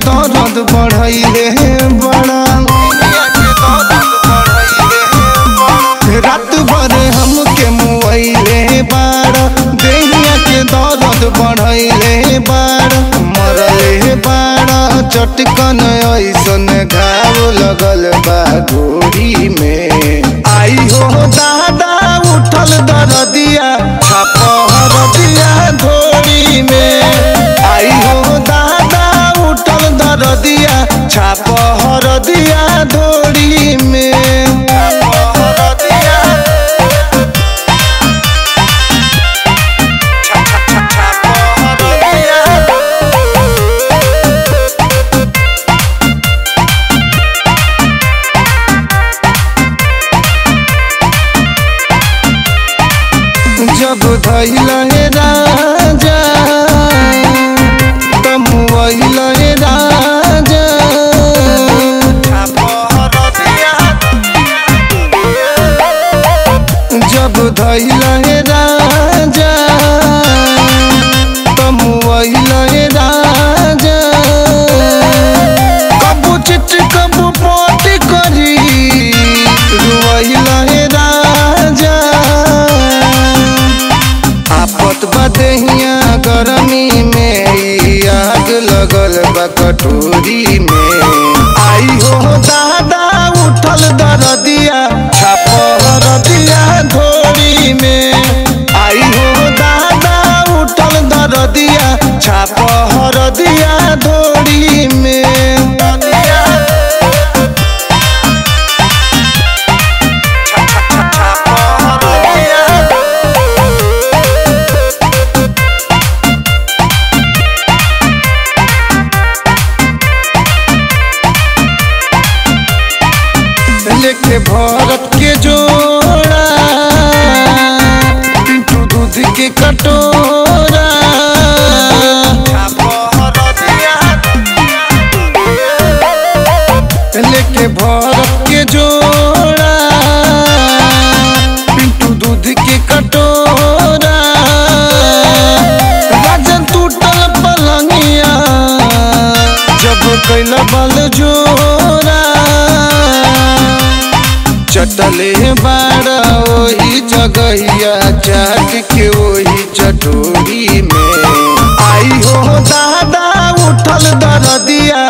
दर्द बढ़ैले बड़ा रात भर हमके मुआइले बाड़ा देहिया के दर्द बढ़ैले बाड़ा मरले बाड़ा चटकन ऐसन घाव लगल बा गोरी में। आई हो दादा उठल दर्दिया छापहर दिया धोरी में। आई हो दादा उठल दर्दिया छापहर दिया धोरी में। जब धैला हे राजा तमुआइला हे राजा जब धैला हे राजा तमुआइला हे राजा कबू चिट कबू पोट करी रुआइला हे राजा। आपत बदहिया गरमी में आग लगल बा कटोरी में। आई हो दादा उठल दर्दिया छापहर दिया धोरी में। आई हो दादा उठल दर्दिया छापहर दिया धोरी में। लेके भरत के जोड़ा पिंटू दूध के कटोरा लेके भरत के जोड़ा पिंटू दूध के कटोरा राजन टूटल पलंगिया जब कैला बल जोरा। चटले बाड़ा वही जगहिया चाट के वही चटोरी में। आई हो दादा उठल दर्दिया